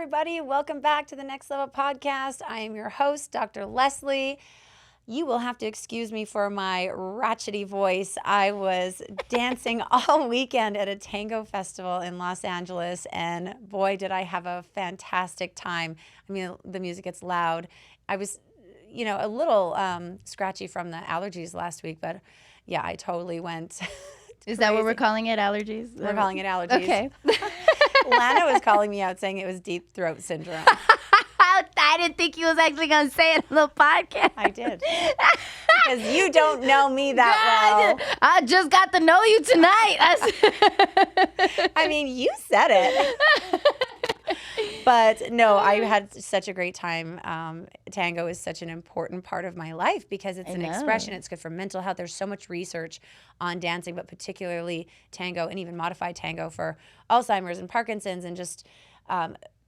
everybody. Welcome back to the Next Level Podcast. I am your host, Dr. Leslie. You will have to excuse me for my ratchety voice. I was dancing all weekend at a tango festival in Los Angeles, and boy, did I have a fantastic time. I mean, the music gets loud. I was, a little scratchy from the allergies last week, but yeah, I totally went Is that what we're calling it, allergies? We're calling it allergies. Okay. Lana was calling me out saying it was deep throat syndrome. I didn't think you was actually going to say it on the podcast. I did. Because you don't know me that well. I just got to know you tonight. I mean, you said it. But no, I had such a great time. Tango is such an important part of my life because it's an expression. It's good for mental health. There's so much research on dancing, but particularly tango and even modified tango for Alzheimer's and Parkinson's and just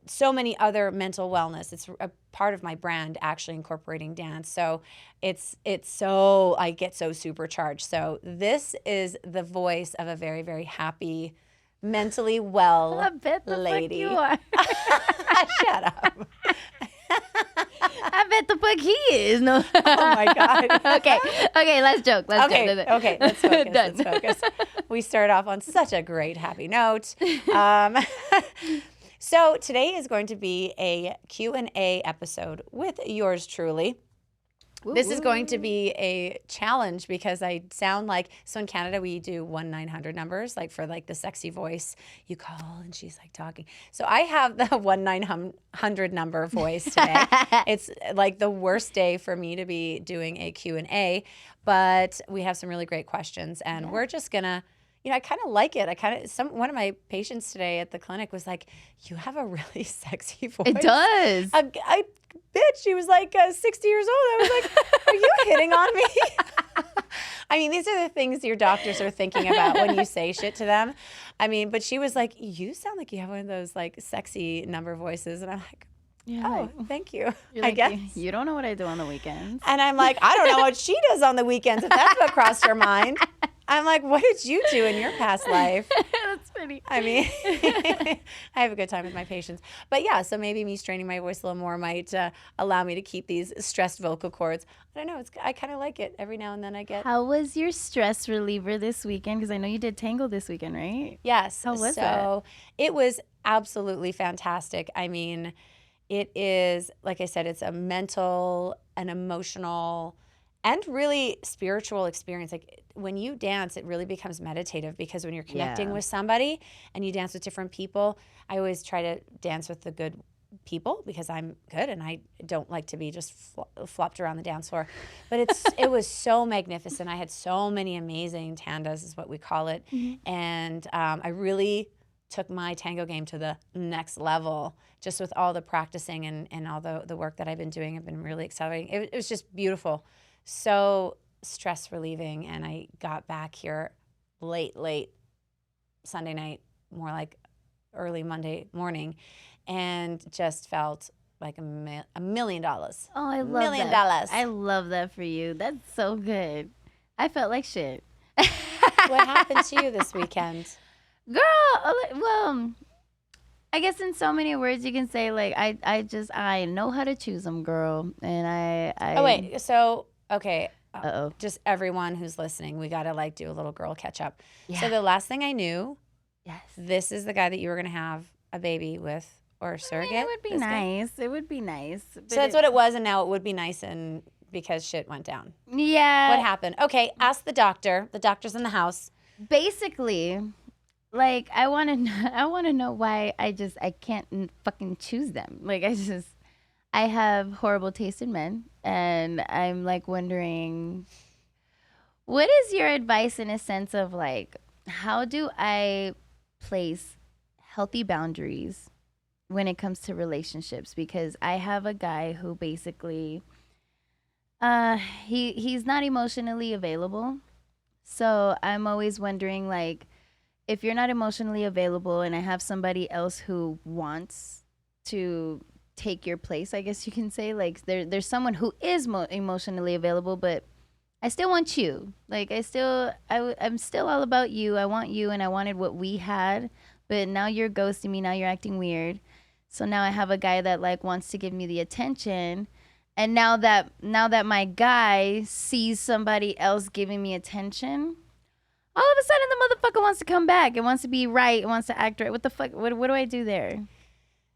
so many other mental wellness. It's a part of my brand, actually incorporating dance. So it's so, I get so supercharged. So this is the voice of a very, very happy, mentally well I bet the lady. fuck you are. Shut up. I bet the fuck he is. No. Oh my God. Okay, let's joke. Okay, let's focus. Done. Let's focus. We started off on such a great, happy note. So today is going to be a Q&A episode with yours truly. This is going to be a challenge because I sound like, so in Canada we do 1-900 numbers, like for like the sexy voice, you call and she's like talking. So I have the 1-900 number voice today. It's like the worst day for me to be doing a Q&A, but we have some really great questions and we're just gonna, I kind of like it. One of my patients today at the clinic was like, you have a really sexy voice. It does. Bitch, she was like 60 years old. I was like, are you hitting on me? I mean, these are the things your doctors are thinking about when you say shit to them. I mean, but she was like, you sound like you have one of those like sexy number voices. And I'm like, thank you. I guess. You don't know what I do on the weekends. And I'm like, I don't know what she does on the weekends, if that's what crossed her mind. I'm like, what did you do in your past life? That's funny. I mean, I have a good time with my patients. But yeah, so maybe me straining my voice a little more might allow me to keep these stressed vocal cords. I don't know. I kind of like it. Every now and then I get. How was your stress reliever this weekend? Because I know you did Tango this weekend, right? Yes. How was it was absolutely fantastic. I mean, it is, like I said, it's a mental and emotional and really spiritual experience. Like when you dance, it really becomes meditative because when you're connecting with somebody and you dance with different people, I always try to dance with the good people because I'm good and I don't like to be just flopped around the dance floor. But it was so magnificent. I had so many amazing tandas is what we call it. Mm-hmm. And I really took my tango game to the next level just with all the practicing and all the work that I've been doing. I've been really accelerating. It was just beautiful. So stress relieving, and I got back here late Sunday night, more like early Monday morning, and just felt like $1 million. Oh, I love $1 million. I love that for you. That's so good. I felt like shit. What happened to you this weekend? Girl, well, I guess in so many words you can say like I know how to choose them, girl, and I. Oh wait, so. Okay. Uh-oh. Just everyone who's listening, we got to like do a little girl catch up. Yeah. So the last thing I knew, yes, this is the guy that you were going to have a baby with or surrogate. I mean, it would be nice. Guy? It would be nice. So that's what it was. And now it would be nice and because shit went down. Yeah. What happened? Okay. Ask the doctor. The doctor's in the house. Basically, like I want to know why I can't fucking choose them. Like I have horrible taste in men, and I'm like wondering, what is your advice in a sense of like, how do I place healthy boundaries when it comes to relationships? Because I have a guy who basically, he's not emotionally available. So I'm always wondering like, if you're not emotionally available and I have somebody else who wants to take your place, I guess you can say, like there's someone who is emotionally available, but I still want you. Like I'm still all about you. I want you, and I wanted what we had, but now you're ghosting me. Now you're acting weird. So now I have a guy that like wants to give me the attention. And now that my guy sees somebody else giving me attention, all of a sudden the motherfucker wants to come back. It wants to be right. It wants to act right. What the fuck? What do I do there?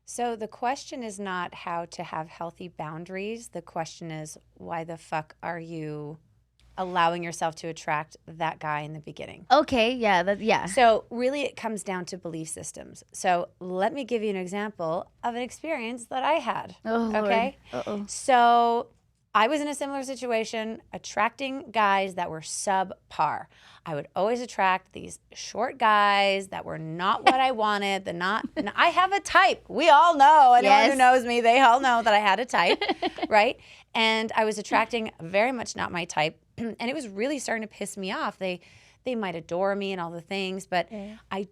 So the question is not how to have healthy boundaries. The question is, why the fuck are you allowing yourself to attract that guy in the beginning? Okay, yeah. So really it comes down to belief systems. So let me give you an example of an experience that I had. Oh, Lord. Okay? Uh-oh. So I was in a similar situation, attracting guys that were subpar. I would always attract these short guys that were not what I wanted. I have a type. We all know. Anyone who knows me, they all know that I had a type, right? And I was attracting very much not my type, and it was really starting to piss me off. They might adore me and all the things, but I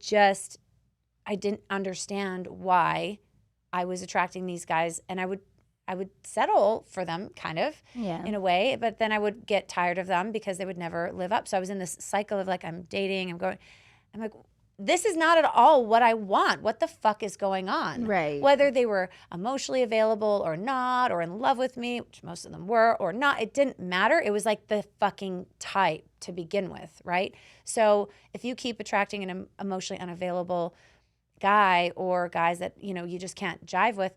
didn't understand why I was attracting these guys, and I would settle for them kind of in a way, but then I would get tired of them because they would never live up. So I was in this cycle of like, I'm dating, I'm like, this is not at all what I want. What the fuck is going on? Right. Whether they were emotionally available or not, or in love with me, which most of them were, or not, it didn't matter. It was like the fucking type to begin with, right? So if you keep attracting an emotionally unavailable guy or guys that, you just can't jive with,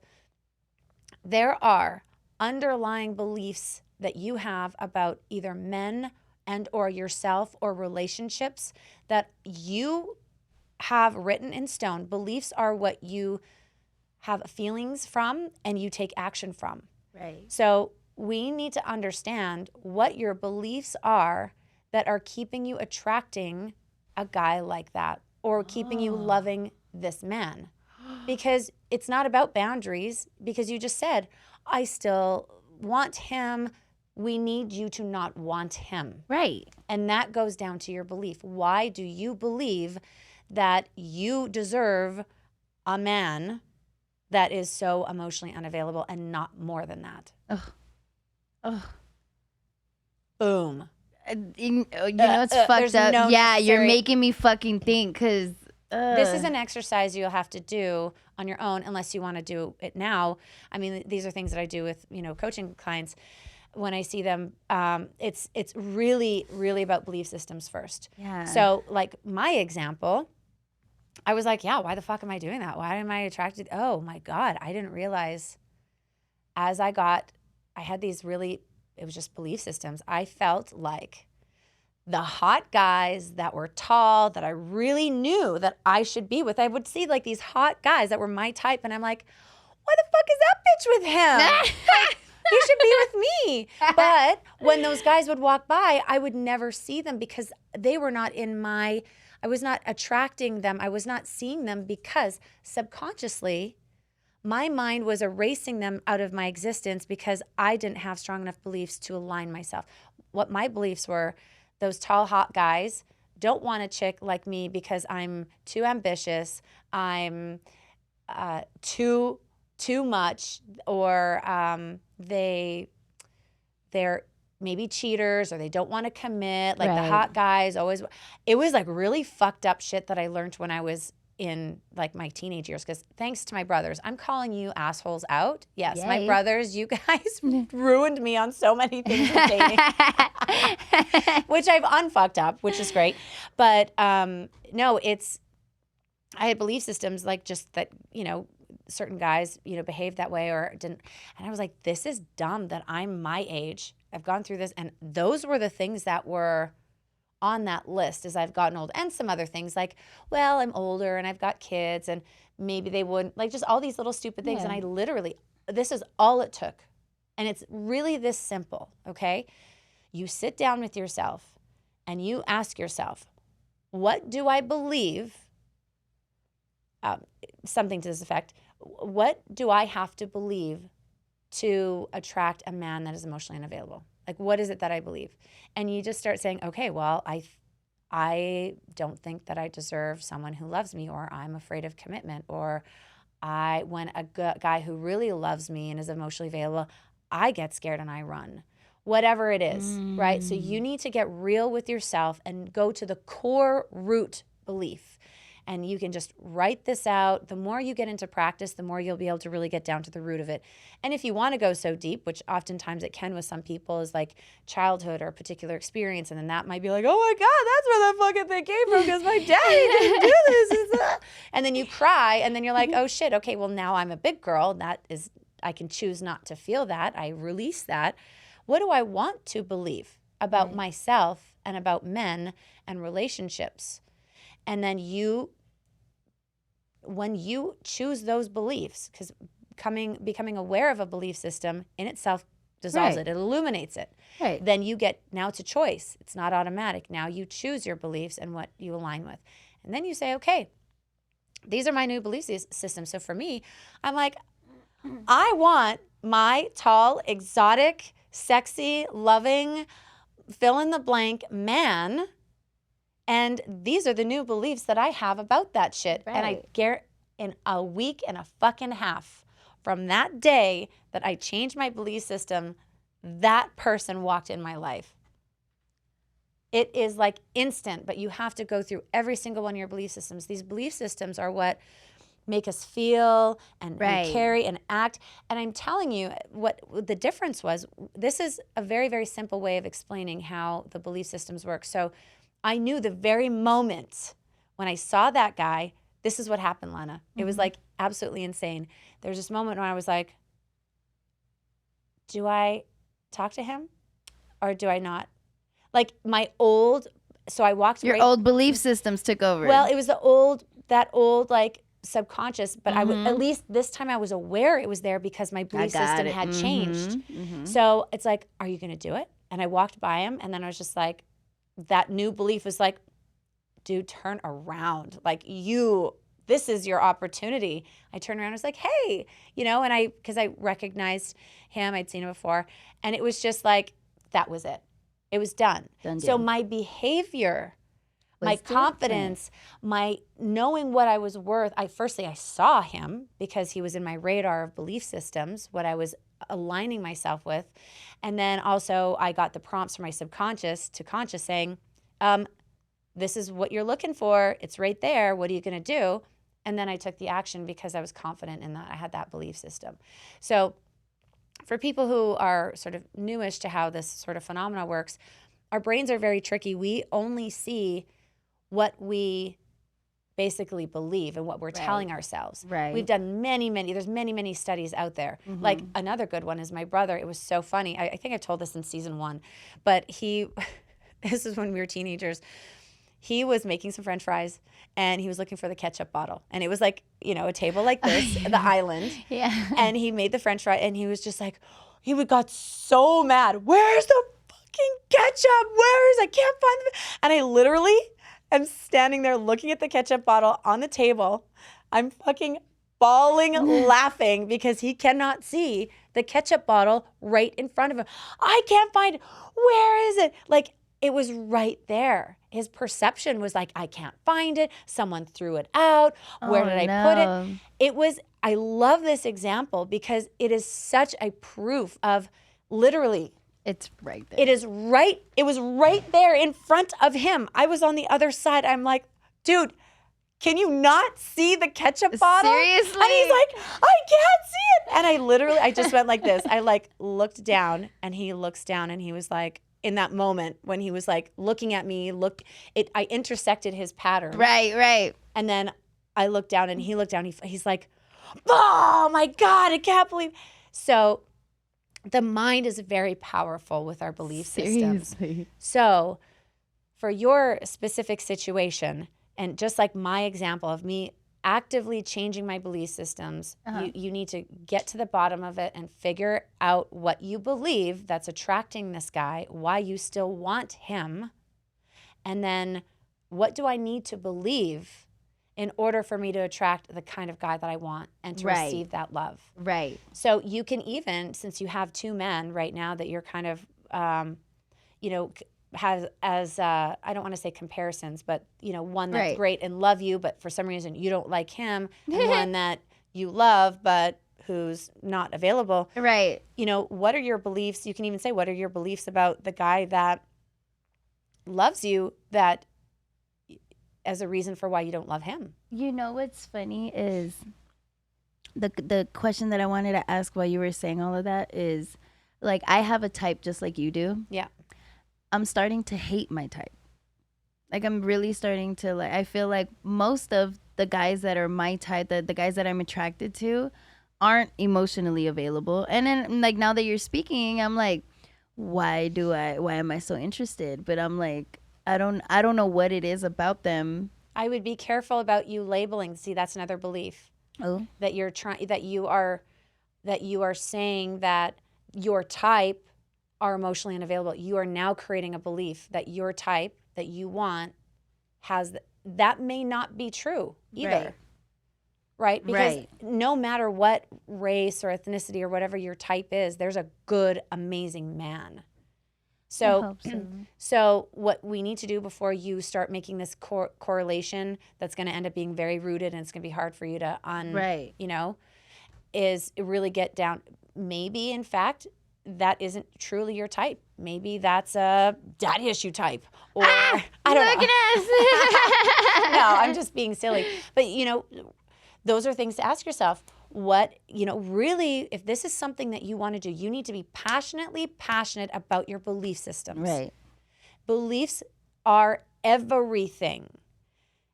there are underlying beliefs that you have about either men and or yourself or relationships that you have written in stone. Beliefs are what you have feelings from and you take action from. Right. So we need to understand what your beliefs are that are keeping you attracting a guy like that or keeping you loving this man. Because it's not about boundaries, because you just said, I still want him. We need you to not want him. Right. And that goes down to your belief. Why do you believe that you deserve a man that is so emotionally unavailable and not more than that? Ugh. Boom. It's fucked up. No You're making me fucking think because... This is an exercise you'll have to do on your own unless you want to do it now. I mean, these are things that I do with, coaching clients. When I see them, it's really, really about belief systems first. Yeah. So like my example, I was like, yeah, why the fuck am I doing that? Why am I attracted? Oh my God, I didn't realize as I had these really, it was just belief systems. I felt like the hot guys that were tall, that I really knew that I should be with. I would see like these hot guys that were my type, and I'm like, why the fuck is that bitch with him? Like, he should be with me. But when those guys would walk by, I would never see them because they were not I was not attracting them. I was not seeing them because subconsciously, my mind was erasing them out of my existence because I didn't have strong enough beliefs to align myself. What my beliefs were, those tall, hot guys don't want a chick like me because I'm too ambitious, I'm too much, or they're maybe cheaters, or they don't want to commit. Like the hot guys always. It was like really fucked up shit that I learned when I was in like my teenage years, because thanks to my brothers, I'm calling you assholes out. Yes, my brothers, you guys ruined me on so many things with dating, which I've unfucked up, which is great. But no, I had belief systems like just that, certain guys, behaved that way or didn't. And I was like, this is dumb that I'm my age. I've gone through this. And those were the things that were on that list as I've gotten old, and some other things like, well, I'm older and I've got kids and maybe they wouldn't, like just all these little stupid things. And I literally, this is all it took. And it's really this simple, okay? You sit down with yourself and you ask yourself, what do I believe? Something to this effect. What do I have to believe to attract a man that is emotionally unavailable? Like, what is it that I believe? And you just start saying, okay, well, I don't think that I deserve someone who loves me, or I'm afraid of commitment, or when a guy who really loves me and is emotionally available, I get scared and I run. Whatever it is, right? So you need to get real with yourself and go to the core root belief. and you can just write this out. The more you get into practice, the more you'll be able to really get down to the root of it. And if you want to go so deep, which oftentimes it can with some people, is like childhood or a particular experience, and then that might be like, oh my God, that's where the fucking thing came from because my daddy didn't do this. And then you cry, and then you're like, oh shit, okay, well now I'm a big girl. That is, I can choose not to feel that. I release that. What do I want to believe about myself and about men and relationships? And then when you choose those beliefs, because becoming aware of a belief system in itself dissolves it, it illuminates it. Right. Then you get, now it's a choice. It's not automatic. Now you choose your beliefs and what you align with. And then you say, okay, these are my new belief systems. So for me, I'm like, I want my tall, exotic, sexy, loving, fill in the blank man. And these are the new beliefs that I have about that shit. Right. And I guarantee in a week and a fucking half from that day that I changed my belief system, that person walked in my life. It is like instant, but you have to go through every single one of your belief systems. These belief systems are what make us feel and carry and act. And I'm telling you what the difference was. This is a very, very simple way of explaining how the belief systems work. So I knew the very moment when I saw that guy, this is what happened, Lana. It was like absolutely insane. There was this moment when I was like, do I talk to him or do I not? Like so I walked Your old belief systems took over. Well, it was that old like subconscious, but I would, at least this time I was aware it was there because my belief system had changed. So it's like, are you going to do it? And I walked by him, and then I was just like, that new belief was like, dude, turn around. Like this is your opportunity. I turned around and was like, hey, and because I recognized him, I'd seen him before. And it was just like, that was it. It was done. So my behavior, my confidence, my knowing what I was worth. I saw him because he was in my radar of belief systems, what I was aligning myself with. And then also I got the prompts from my subconscious to conscious saying, this is what you're looking for. It's right there. What are you going to do? And then I took the action because I was confident in that. I had that belief system. So for people who are sort of newish to how this sort of phenomena works, our brains are very tricky. We only see what we basically believe and what we're telling ourselves. Right. We've done there's many studies out there. Like another good one is my brother. It was so funny. I think I told this in season 1, but this is when we were teenagers. He was making some French fries and he was looking for the ketchup bottle. And it was like, a table like this, the island. Yeah. And he made the French fry and he was just like, got so mad. Where's the fucking ketchup? I can't find it. And I literally am standing there looking at the ketchup bottle on the table. I'm fucking bawling, laughing because he cannot see the ketchup bottle right in front of him. I can't find it. Where is it? Like, it was right there. His perception was like, I can't find it. Someone threw it out. Where did I put it? I love this example because it is such a proof of literally. It's right there. It was right there in front of him. I was on the other side. I'm like, dude, can you not see the ketchup bottle? Seriously? And he's like, I can't see it. And I just went like this. I like looked down and he looks down and he was like, in that moment when he was like looking at me, I intersected his pattern. Right. And then I looked down and he looked down. He's like, oh my God, I can't believe. So the mind is very powerful with our belief systems. So for your specific situation, and just like my example of me actively changing my belief systems, you need to get to the bottom of it and figure out what you believe that's attracting this guy, why you still want him, and then what do I need to believe in order for me to attract the kind of guy that I want and to receive that love. Right. So you can even, since you have 2 men right now that you're kind of, has as I don't want to say comparisons, but one that's great and love you, but for some reason you don't like him, and one that you love but who's not available. Right. What are your beliefs? You can even say, what are your beliefs about the guy that loves you, that as a reason for why you don't love him? You know what's funny is the question that I wanted to ask while you were saying all of that is, like, I have a type just like you do. Yeah. I'm starting to hate my type. Like, I'm really starting to, like, I feel like most of the guys that are my type, the guys that I'm attracted to, aren't emotionally available. And then, like, now that you're speaking, I'm like, why am I so interested? But I'm like, I don't know what it is about them. I would be careful about you labeling. See, that's another belief Oh, that you're trying, that you are saying that your type are emotionally unavailable. You are now creating a belief that your type that you want has that may not be true either. Right? Because Right. no matter what race or ethnicity or whatever your type is, there's a good, amazing man. I So, hope so. so what we need to do before you start making this correlation that's going to end up being very rooted and it's going to be hard for you to Right. is really get down. Maybe, in fact, that isn't truly your type. Maybe that's a daddy issue type, or I don't Look know. at us. No, I'm just being silly. But those are things to ask yourself. What, really, if this is something that you want to do, you need to be passionately passionate about your belief systems. Right. Beliefs are everything.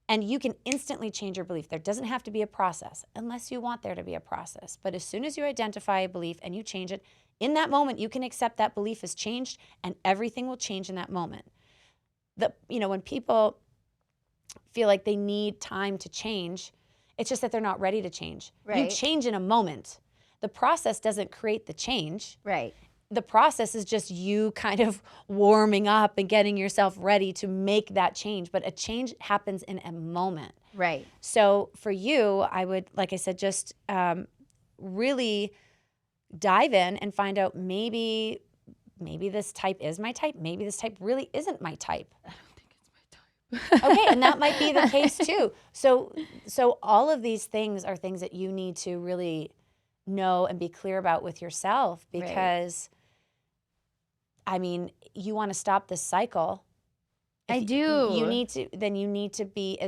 And you can instantly change your belief. There doesn't have to be a process unless you want there to be a process. But as soon as you identify a belief and you change it, in that moment, you can accept that belief has changed and everything will change in that moment. When people feel like they need time to change, it's just that they're not ready to change. You Right. change in a moment. The process doesn't create the change. Right. The process is just you kind of warming up and getting yourself ready to make that change. But a change happens in a moment. Right. So for you, I would, like I said, just really dive in and find out maybe this type is my type. Maybe this type really isn't my type. I don't think it's my type. Okay, and that might be the case too. So all of these things are things that you need to really know and be clear about with yourself, because I mean, you want to stop this cycle. I If do. You need to be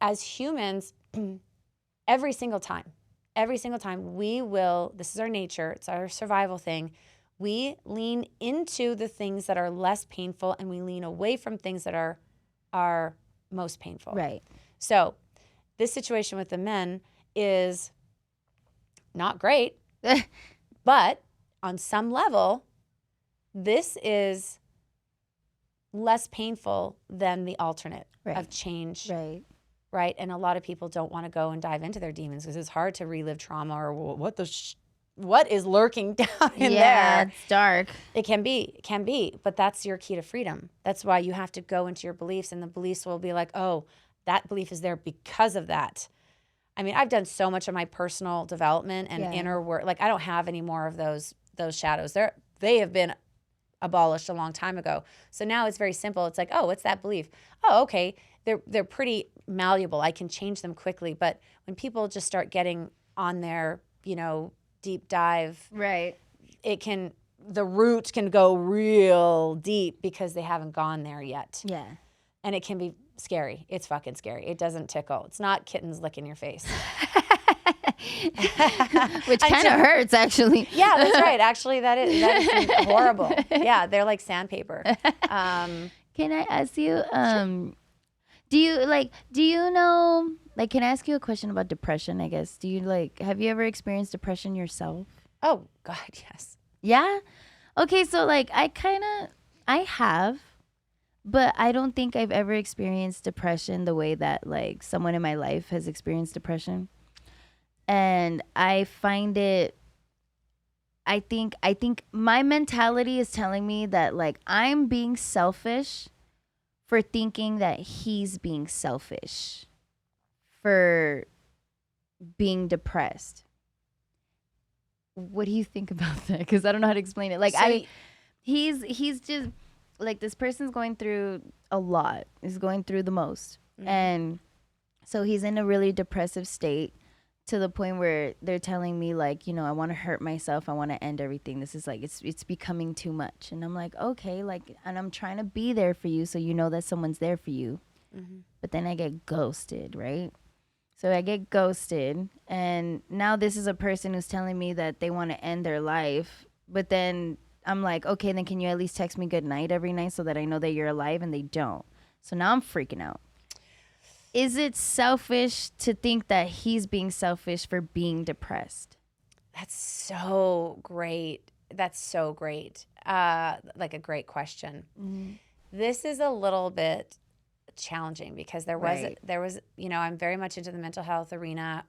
as humans every single time we will, this is our nature, it's our survival thing. We lean into the things that are less painful and we lean away from things that are most painful. Right. So this situation with the men is not great, but on some level, this is less painful than the alternate of change. Right. Right? And a lot of people don't want to go and dive into their demons because it's hard to relive trauma or what is lurking down in Yeah, there. it's dark. It can be, but that's your key to freedom. That's why you have to go into your beliefs, and the beliefs will be like, oh, that belief is there because of that. I mean, I've done so much of my personal development and inner work. Like, I don't have any more of those shadows. They have been abolished a long time ago. So now it's very simple. It's like, oh, what's that belief? Oh, okay. They're pretty malleable. I can change them quickly. But when people just start getting on their, deep dive, Right. the root can go real deep because they haven't gone there yet. Yeah. And it can be scary. It's fucking scary. It doesn't tickle. It's not kittens licking your face. Which kind of hurts, actually. Yeah, that's right. Actually, that is horrible. Yeah, they're like sandpaper. Can I ask you, do you know, like, can I ask you a question about depression, I guess? Have you ever experienced depression yourself? Oh, God, yes. Yeah? Okay, so, like, I have, but I don't think I've ever experienced depression the way that, like, someone in my life has experienced depression. And I find it, I think my mentality is telling me that, like, I'm being selfish for thinking that he's being selfish for being depressed. What do you think about that? Because I don't know how to explain it. Like, he's just, like, this person's going through a lot. He's going through the most. Mm-hmm. And so he's in a really depressive state, to the point where they're telling me, like, I want to hurt myself. I want to end everything. This is like, it's becoming too much. And I'm like, okay, like, and I'm trying to be there for you so you know that someone's there for you. but then I get ghosted, right? So I get ghosted, and now this is a person who's telling me that they want to end their life, but then I'm like, okay, then can you at least text me good night every night so that I know that you're alive? And they don't. So now I'm freaking out. Is it selfish to think that he's being selfish for being depressed? That's so great. That's so great. Like a great question. This is a little bit challenging because there was, you know, I'm very much into the mental health arena.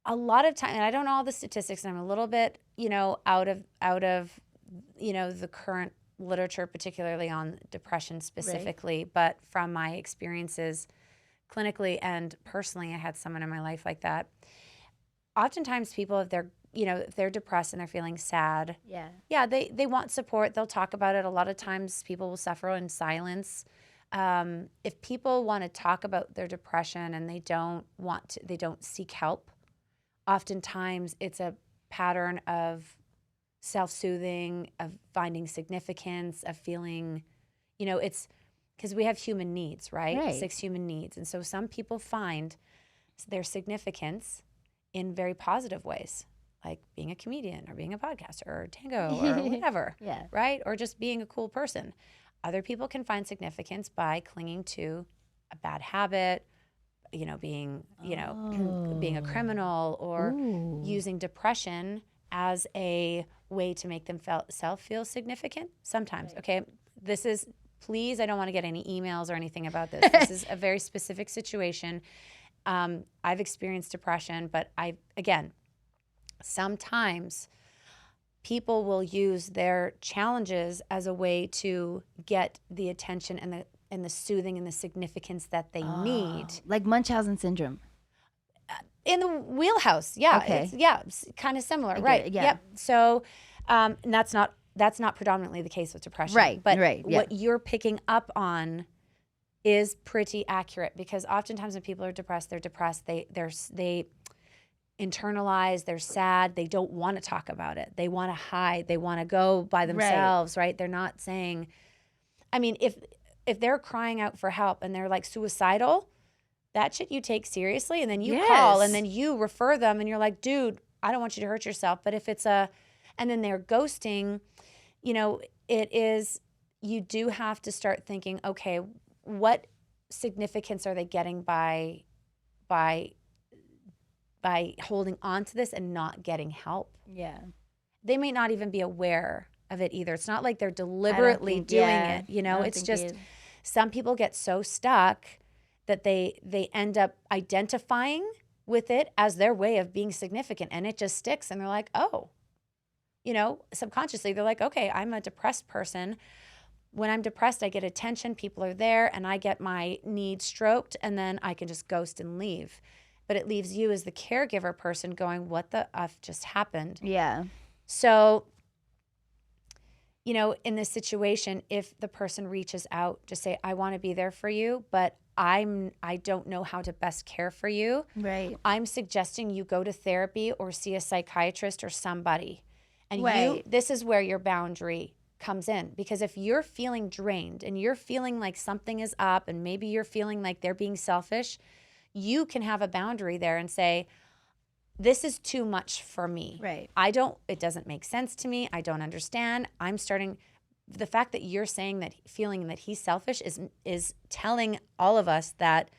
A lot of time, and I don't know all the statistics, and I'm a little bit, you know, out of, you know, the current literature, particularly on depression specifically, but from my experiences clinically and personally, I had someone in my life like that. Oftentimes people, if they're, you know, if they're depressed and they're feeling sad, they want support. They'll talk about it. A lot of times people will suffer in silence. If people want to talk about their depression and they don't seek help, oftentimes it's a pattern of self-soothing, of finding significance, of feeling, you know, it's because we have human needs, right? 6 human needs. And so some people find their significance in very positive ways, like being a comedian or being a podcaster or Tango or whatever, right? Or just being a cool person. Other people can find significance by clinging to a bad habit, you know, being, you know, being a criminal, or using depression as a way to make them feel significant sometimes. Okay, this is, please, I don't want to get any emails or anything about this. This is a very specific situation. I've experienced depression, but again, sometimes people will use their challenges as a way to get the attention and the soothing and the significance that they need. Like Munchausen syndrome. In the wheelhouse, yeah. Okay. It's kind of similar, right? Yeah. Yep. So and that's not predominantly the case with depression. Right, But right, yeah. what you're picking up on is pretty accurate, because oftentimes when people are depressed, they internalize, they're sad, they don't want to talk about it. They want to hide, they want to go by themselves, right? They're not saying, I mean, if they're crying out for help and they're like suicidal, that shit you take seriously, and then you call and then you refer them and you're like, dude, I don't want you to hurt yourself. But if it's and then they're ghosting, you know, you do have to start thinking, okay, what significance are they getting by holding on to this and not getting help? Yeah. They may not even be aware of it either. It's not like they're deliberately doing it, you know? It's just some people get so stuck that they end up identifying with it as their way of being significant, and it just sticks, and they're like, oh, you know, subconsciously they're like, okay, I'm a depressed person. When I'm depressed, I get attention, people are there, and I get my needs stroked, and then I can just ghost and leave. But it leaves you as the caregiver person going, what the F just happened? Yeah. So, you know, in this situation, if the person reaches out, just say, I want to be there for you, but I don't know how to best care for you. Right. I'm suggesting you go to therapy or see a psychiatrist or somebody. And this is where your boundary comes in. Because if you're feeling drained and you're feeling like something is up, and maybe you're feeling like they're being selfish, you can have a boundary there and say, this is too much for me. Right. It doesn't make sense to me. I don't understand. The fact that you're saying that, feeling that he's selfish is telling all of us that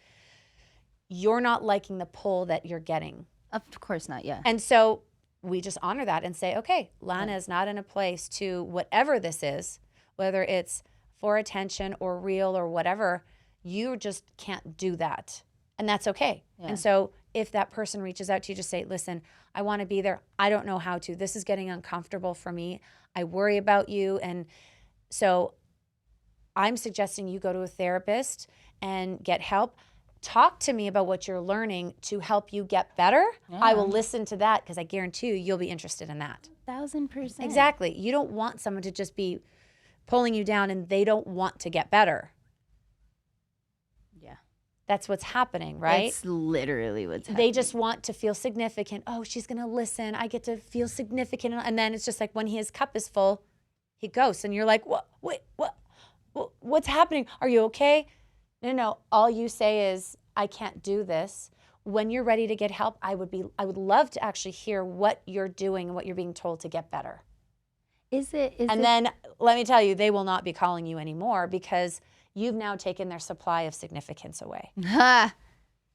you're not liking the pull that you're getting. Of course not, yeah. And so we just honor that and say, okay, Lana is not in a place to, whatever this is, whether it's for attention or real or whatever, you just can't do that. And that's okay. Yeah. And so if that person reaches out to you, just say, listen, I want to be there. I don't know how to. This is getting uncomfortable for me. I worry about you. And so I'm suggesting you go to a therapist and get help. Talk to me about what you're learning to help you get better. Yeah. I will listen to that, because I guarantee you'll be interested in that. 1,000%. Exactly. You don't want someone to just be pulling you down and they don't want to get better. Yeah. That's what's happening, right? It's literally what's happening. They just want to feel significant. Oh, she's going to listen. I get to feel significant. And then it's just like when his cup is full, he goes, and you're like, what's happening? Are you okay? No. All you say is, I can't do this. When you're ready to get help, I would love to actually hear what you're doing and what you're being told to get better. And then let me tell you, they will not be calling you anymore because you've now taken their supply of significance away.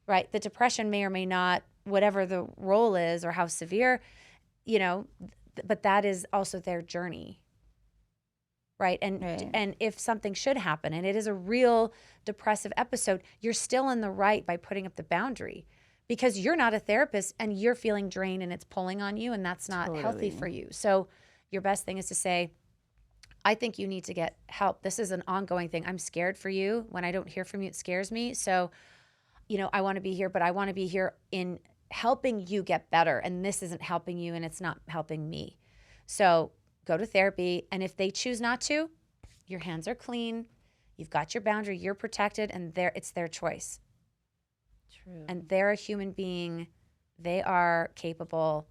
Right? The depression may or may not, whatever the role is or how severe, but that is also their journey. Right? And if something should happen and it is a real depressive episode, you're still in the right by putting up the boundary because you're not a therapist and you're feeling drained and it's pulling on you and that's not healthy for you. So your best thing is to say, I think you need to get help. This is an ongoing thing. I'm scared for you. When I don't hear from you, it scares me. So, I want to be here, but I want to be here in helping you get better. And this isn't helping you and it's not helping me. So go to therapy. And if they choose not to, your hands are clean. You've got your boundary. You're protected. And it's their choice. True. And they're a human being. They are capable.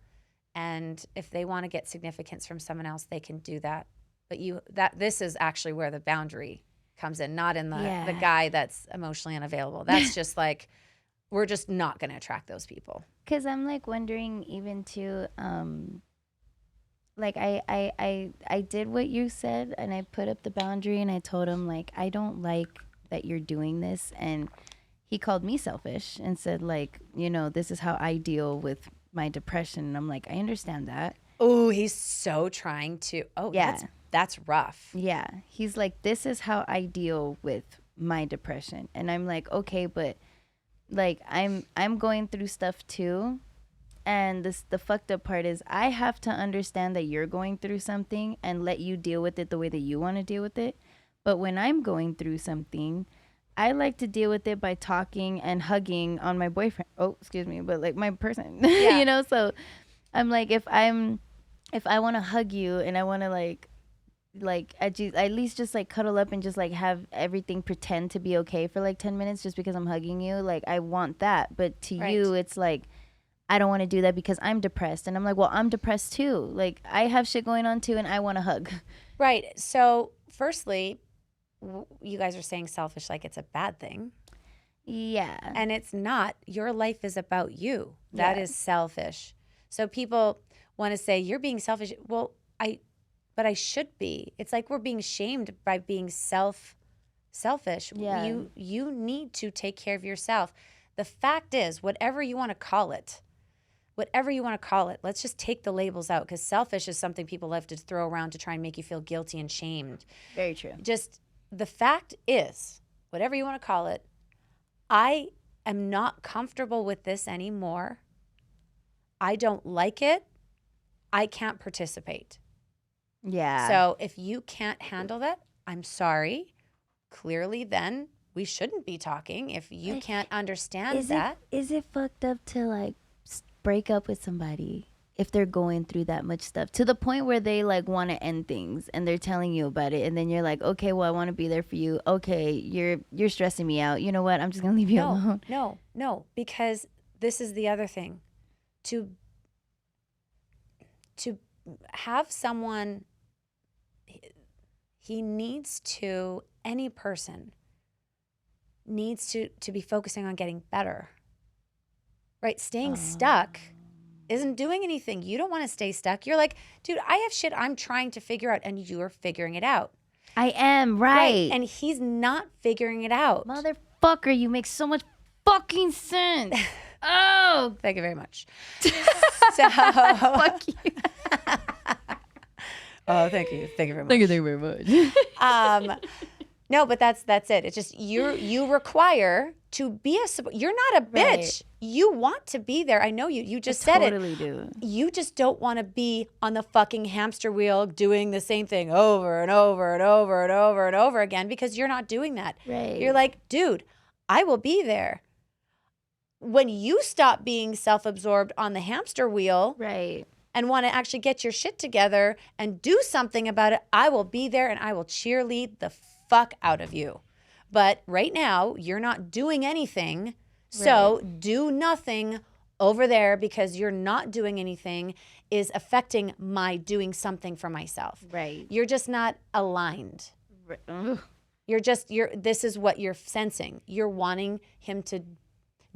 And if they want to get significance from someone else, they can do that. But this is actually where the boundary comes in, not in the guy that's emotionally unavailable. That's just like, we're just not going to attract those people. Because I'm like wondering even too, like I did what you said and I put up the boundary and I told him like, I don't like that you're doing this. And he called me selfish and said like, this is how I deal with my depression. And I'm like, I understand that. Oh, he's so trying to, that's rough. Yeah. He's like, this is how I deal with my depression. And I'm like, okay, but like I'm going through stuff too. And the fucked up part is I have to understand that you're going through something and let you deal with it the way that you want to deal with it. But when I'm going through something, I like to deal with it by talking and hugging on my boyfriend. Oh, excuse me, but like my person, Yeah. So I'm like, if I want to hug you and I want to at least just like cuddle up and just like have everything pretend to be okay for like 10 minutes just because I'm hugging you. Like I want that. But to you, it's like, I don't want to do that because I'm depressed. And I'm like, well, I'm depressed too. Like I have shit going on too and I want to hug. Right. So firstly, you guys are saying selfish like it's a bad thing. Yeah. And it's not. Your life is about you. That is selfish. So people want to say, you're being selfish. Well, but I should be. It's like we're being shamed by being selfish. Yeah. You need to take care of yourself. The fact is, whatever you want to call it, let's just take the labels out because selfish is something people love to throw around to try and make you feel guilty and shamed. Very true. Just the fact is, whatever you want to call it, I am not comfortable with this anymore. I don't like it. I can't participate. Yeah. So if you can't handle that, I'm sorry. Clearly, then we shouldn't be talking if you can't understand that. Is it fucked up to like break up with somebody if they're going through that much stuff to the point where they like want to end things and they're telling you about it and then you're like, okay, well, I want to be there for you. Okay, you're stressing me out. You know what? I'm just gonna leave you alone. No, because this is the other thing. To have someone, any person needs to be focusing on getting better, right? Staying stuck isn't doing anything. You don't want to stay stuck. You're like, dude, I have shit I'm trying to figure out and you're figuring it out. I am, right. And he's not figuring it out. Motherfucker, you make so much fucking sense. Oh. Thank you very much. So, fuck you. Oh, thank you. Thank you very much. Thank you very much. No, but that's it. It's just you require to be you're not a bitch. Right. You want to be there. I know you. You just said totally it. Do. You just don't want to be on the fucking hamster wheel doing the same thing over and over and over and over and over again because you're not doing that. Right. You're like, dude, I will be there. When you stop being self-absorbed on the hamster wheel, right, and want to actually get your shit together and do something about it, I will be there and I will cheerlead the fuck out of you. But right now, you're not doing anything. So do nothing over there because you're not doing anything is affecting my doing something for myself. Right. You're just not aligned. Right. This is what you're sensing. You're wanting him to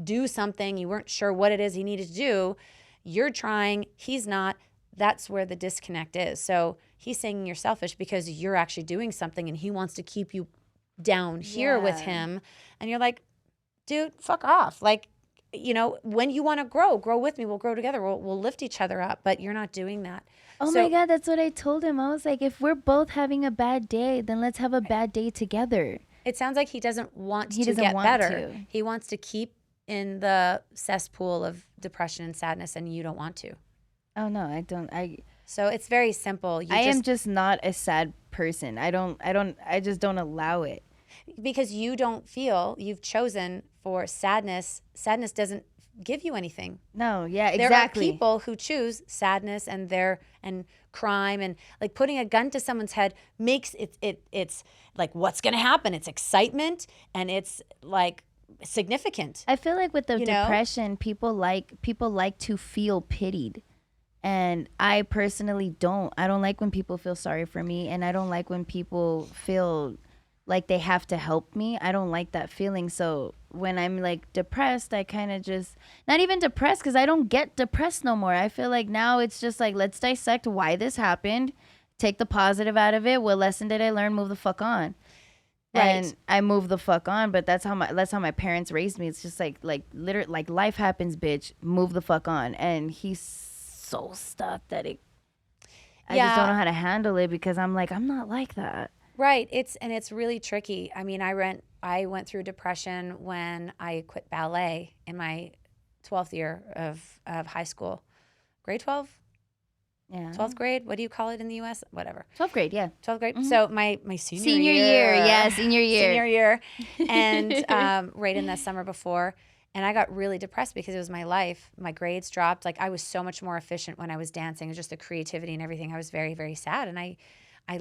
do something. You weren't sure what it is he needed to do. You're trying, he's not. That's where the disconnect is. So he's saying you're selfish because you're actually doing something and he wants to keep you down here with him. And you're like, dude, fuck off. Like, when you want to grow with me. We'll grow together. We'll lift each other up. But you're not doing that. Oh my God, that's what I told him. I was like, if we're both having a bad day, then let's have a bad day together. It sounds like he doesn't want to get better. He wants to keep in the cesspool of depression and sadness, and you don't want to. Oh no, I don't. So it's very simple. I am just not a sad person. I just don't allow it. Because you don't feel, you've chosen for sadness. Sadness doesn't give you anything. No, yeah, exactly. There are people who choose sadness and crime, and like putting a gun to someone's head makes it's like, what's going to happen? It's excitement, and it's like significant. I feel like with the depression, people like to feel pitied. And I personally don't. I don't like when people feel sorry for me, and I don't like when people feel like they have to help me. I don't like that feeling. So when I'm like depressed, I kind of just, not even depressed, because I don't get depressed no more. I feel like now it's just like, let's dissect why this happened, take the positive out of it. What lesson did I learn? Move the fuck on. Right. And I move the fuck on, but that's how my parents raised me. It's just like literally, like, life happens, bitch. Move the fuck on. And he's so stuck that I just don't know how to handle it, because I'm like, I'm not like that. Right. It's really tricky. I mean, I went through depression when I quit ballet in my 12th year of high school. Grade 12? Yeah. 12th grade? What do you call it in the US? Whatever. 12th grade, yeah. 12th grade. Mm-hmm. So my senior year. Yeah, senior year. Senior year. And right in the summer before. And I got really depressed because it was my life. My grades dropped. Like, I was so much more efficient when I was dancing. It was just the creativity and everything. I was very, very sad. And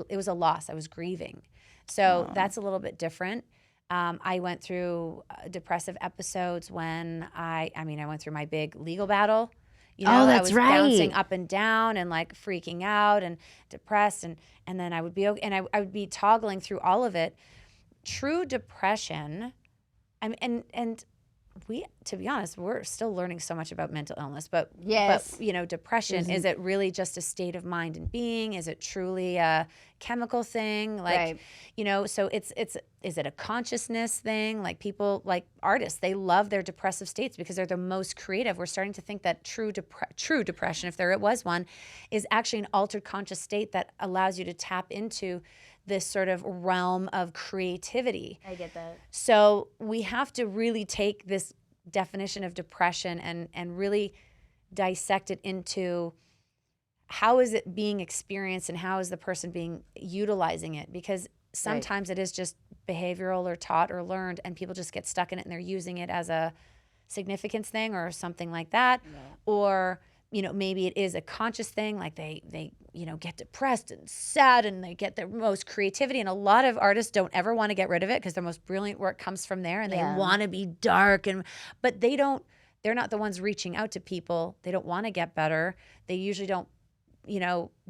it was a loss. I was grieving. So that's a little bit different. I went through depressive episodes when I went through my big legal battle. That's I was right. bouncing up and down and like freaking out and depressed. And then I would be okay, and I would be toggling through all of it. True depression, and we, to be honest, we're still learning so much about mental illness, but yes. But depression, is it really just a state of mind and being? Is it truly a chemical thing? Like, right. So is it a consciousness thing? Like, people, like artists, they love their depressive states because they're the most creative. We're starting to think that true depression, if there was one, is actually an altered conscious state that allows you to tap into this sort of realm of creativity. I get that. So we have to really take this definition of depression and really dissect it into how is it being experienced and how is the person utilizing it? Because sometimes it is just behavioral or taught or learned, and people just get stuck in it and they're using it as a significance thing or something like that. Yeah. Or maybe it is a conscious thing, like they get depressed and sad and they get their most creativity. And a lot of artists don't ever want to get rid of it because their most brilliant work comes from there, and they want to be dark, but they're not the ones reaching out to people. They don't want to get better. They usually don't,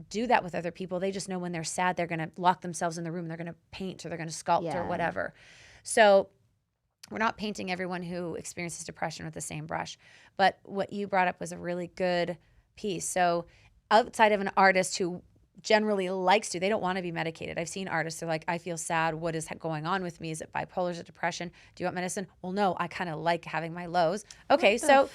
do that with other people. They just know when they're sad, they're going to lock themselves in the room. They're going to paint or they're going to sculpt or whatever. So we're not painting everyone who experiences depression with the same brush. But what you brought up was a really good piece. So outside of an artist who generally likes to, they don't want to be medicated. I've seen artists who are like, I feel sad. What is going on with me? Is it bipolar? Is it depression? Do you want medicine? Well, no, I kind of like having my lows. Okay, so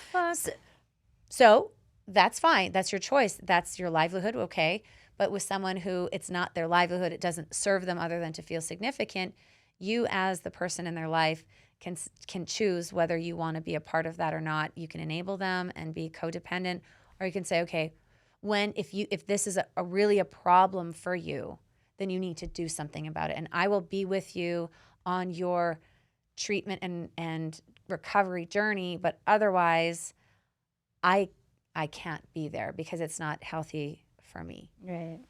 that's fine. That's your choice. That's your livelihood. Okay. But with someone who it's not their livelihood, it doesn't serve them other than to feel significant, you as the person in their life can choose whether you want to be a part of that or not. You can enable them and be codependent, or you can say, okay, if this is really a problem for you, then you need to do something about it. And I will be with you on your treatment and recovery journey, but otherwise I can't be there because it's not healthy for me. Right.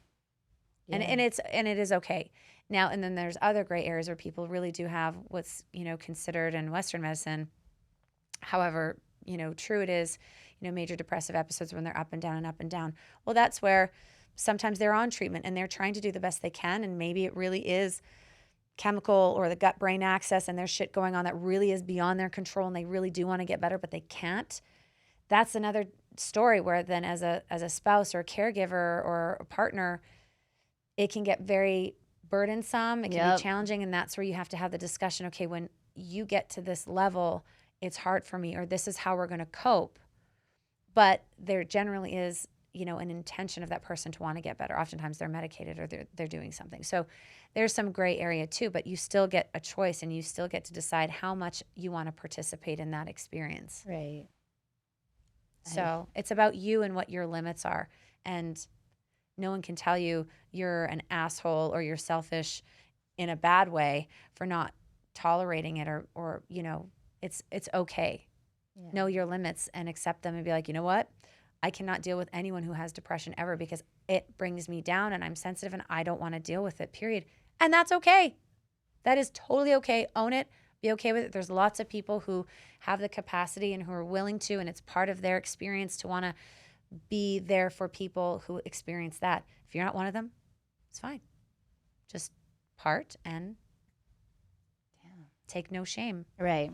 Yeah. And it is okay. Now, and then there's other gray areas where people really do have what's, considered in Western medicine. However, true it is, major depressive episodes when they're up and down and up and down. Well, that's where sometimes they're on treatment and they're trying to do the best they can. And maybe it really is chemical or the gut brain axis and there's shit going on that really is beyond their control and they really do want to get better, but they can't. That's another story where then as a spouse or a caregiver or a partner, it can get very burdensome. It can be challenging. And that's where you have to have the discussion. Okay, when you get to this level, it's hard for me, or this is how we're going to cope. But there generally is, an intention of that person to want to get better. Oftentimes they're medicated or they're doing something. So there's some gray area too, but you still get a choice and you still get to decide how much you want to participate in that experience. Right. So it's about you and what your limits are. And no one can tell you you're an asshole or you're selfish in a bad way for not tolerating it or it's okay. Yeah. Know your limits and accept them and be like, you know what? I cannot deal with anyone who has depression ever because it brings me down and I'm sensitive and I don't want to deal with it, period. And that's okay. That is totally okay. Own it. Be okay with it. There's lots of people who have the capacity and who are willing to, and it's part of their experience to want to be there for people who experience that. If you're not one of them, it's fine. Just part and take no shame. Right.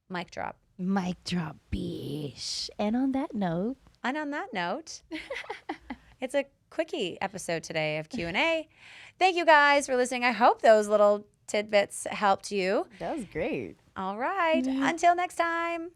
Mic drop. Mic drop, bish. And on that note, it's a quickie episode today of Q&A. Thank you guys for listening. I hope those little tidbits helped you. that was great. All right. Until next time.